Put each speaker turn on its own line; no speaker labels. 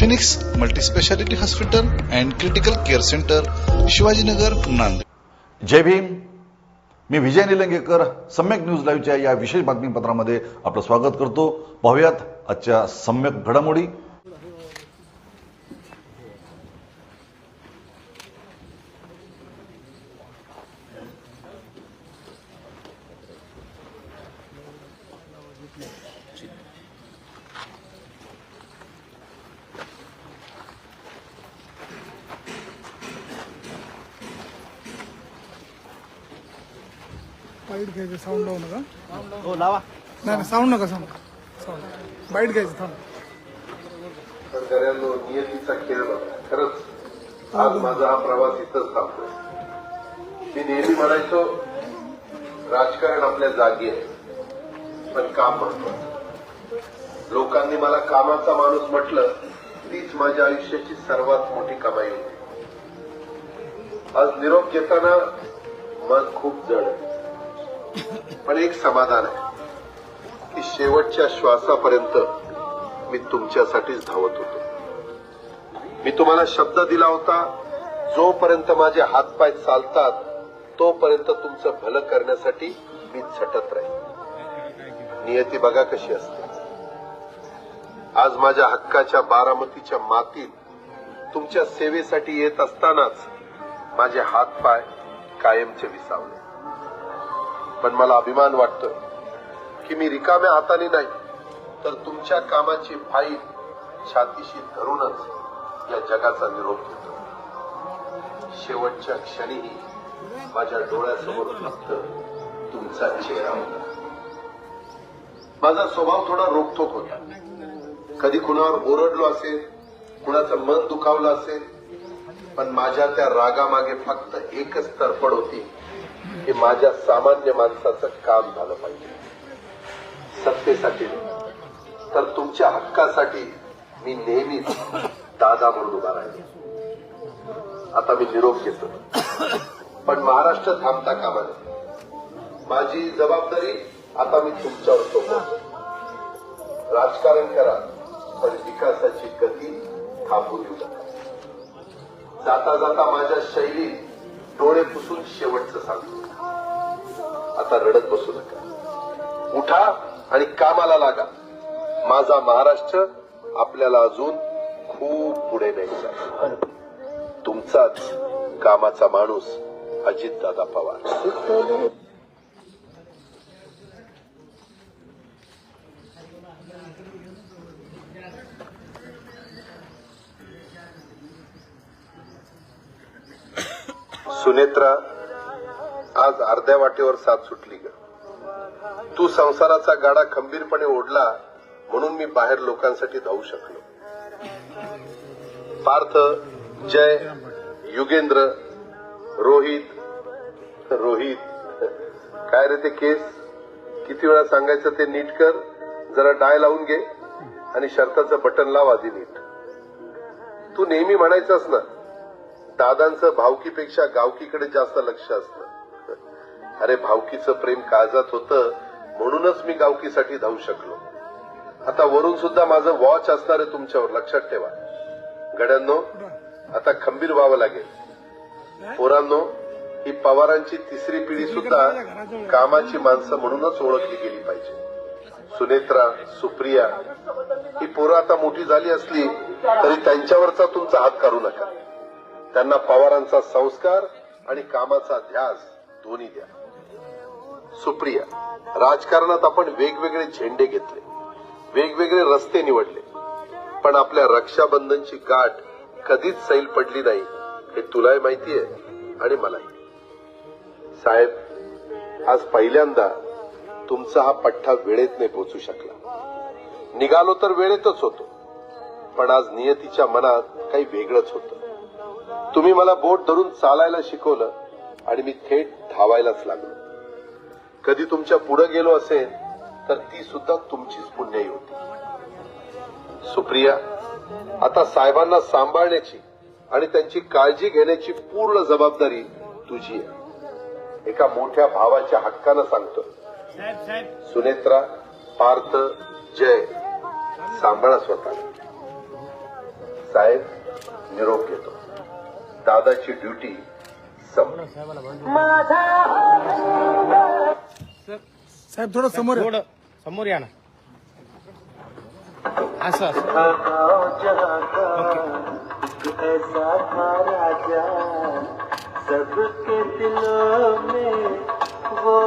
Phoenix multispeciality hospital and critical care centre, Shivajinagar, Nanded.
Jai Bhim. मी Vijay Nilangekar. Samyak news लाईव्हच्या या विशेष बातमीपत्रामध्ये आपलं स्वागत करतो. पाहूयात आजच्या सम्यक घडामोडी.
बाईट घ्यायचं, साऊंड लावू नका.
हो लावा.
नाही साऊंड नका, साऊंड बाईट घ्यायचं. थांब.
शेतकऱ्यांनो, नियतीचा खेळ बघा. खरंच आज माझा हा प्रवास इथंच थांबतो. मी नेहमी म्हणायचो राजकारण आपल्या जागी आहे, पण काम महत्वाचं. लोकांनी मला कामाचा माणूस म्हटलं, तीच माझ्या आयुष्याची सर्वात मोठी कमाई होती. आज निरोप घेताना मन खूप जड आहे, पण एक समाधान आहे की शेवटच्या श्वासापर्यंत मी तुमच्यासाठीच धावत होतो. मी तुम्हाला शब्द दिला होता, जोपर्यंत माझे हातपाय चालतात तोपर्यंत तुमचं भलं करण्यासाठी मी झटत राहील. नियती बघा कशी असते. आज माझ्या हक्काच्या बारामतीच्या मातीत तुमच्या सेवेसाठी येत असतानाच माझे हातपाय कायमचे विसावले. पण मला अभिमान वाटतोय की मी रिकाम्या हाताने नाही, तर तुमच्या कामाची फाईल छातीशी धरूनच या जगाचा निरोप घेतो. शेवटच्या क्षणीही माझ्या डोळ्यासमोर फक्त तुमचा चेहरा होता. माझा स्वभाव थोडा रोखठोक होता. कधी कुणावर ओरडलो असेल, कुणाचं मन दुखावलं असेल, पण माझ्या त्या रागामागे फक्त एकच तडफड होती की माझ्या सामान्य माणसाचं काम झालं पाहिजे. सत्तेसाठी तर तुमच्या हक्कासाठी मी नेहमीच दादा म्हणून उभा राहिलो. आता मी निरोप घेतो, पण महाराष्ट्र थांबता कामा नये. माझी जबाबदारी आता मी तुमच्यावर सोपवतो. राजकारण करा, पण विकासाची गती थांबू देऊ नका. जाता जाता माझ्या शैलीत डोळे पुसून शेवटचं सांगतो, आता रडत बसू नका. उठा आणि कामाला लागा. माझा महाराष्ट्र आपल्याला अजून खूप पुढे न्यायचा. तुमचाच कामाचा माणूस अजितदादा पवार. सुनेत्रा, आज अर्ध्या वाटेवर साथ सुटली ग. तू संसाराचा गाडा खंबीरपणे ओढला म्हणून मी बाहेर लोकांसाठी धावू शकलो. पार्थ, जय, युगेंद्र, रोहित काय रे ते केस? किती वेळा सांगायचं ते नीट कर. जरा डाय लावून घे आणि शर्टाचं बटन लाव आधी नीट. तू नेहमी म्हणायचंस ना, दादांचं भावकीपेक्षा गावकीकडे जास्त लक्ष असतं. अरे भावकीचं प्रेम काळजात होतं म्हणूनच मी गावकीसाठी धावू शकलो. आता वरून सुद्धा माझं वॉच असणार आहे तुमच्यावर, लक्षात ठेवा. गड्यांनो, आता खंबीर व्हावं लागेल. पोरांनो, ही पवारांची तिसरी पिढी सुद्धा कामाची माणसं म्हणूनच ओळखली गेली पाहिजे. सुनेत्रा, सुप्रिया, ही पोरं आता मोठी झाली असली तरी त्यांच्यावरचा तुमचा हात काढू नका. त्यांना पवारांचा संस्कार आणि कामाचा ध्यास दोन्ही द्या. सुप्रिया, राजकारणात आपण वेगवेगळे झेंडे घेतले, वेगवेगळे रस्ते निवडले, पण आपल्या रक्षाबंधनची गाठ कधीच सैल पडली नाही हे तुलाही माहितीये आणि मलाही. साहेब, आज पहिल्यांदा तुमचा हा पठ्ठा वेळेत नाही पोहोचू शकला. निघालो तर वेळेतच होतो, पण आज नियतीच्या मनात काही वेगळंच होतं. तुम्ही मला बोट धरून चालायला शिकवलं आणि मी थेट धावायलाच लागलो. कधी तुमच्या पुढे गेलो असेल तर ती सुद्धा तुमचीच पुण्याई होती. सुप्रिया, आता साहेबांना सांभाळण्याची आणि त्यांची काळजी घेण्याची पूर्ण जबाबदारी तुझी आहे. एका मोठ्या भावाच्या हक्कानं सांगतो, सुनेत्रा, पार्थ, जय सांभाळा स्वतः. साहेब निरोप घेतो. दादाची ड्युटी संपली.
साहेब थोडं समोर या.
थोडं समोर या ना. असं असं
ऐसा था राजा सबके दिलों में वो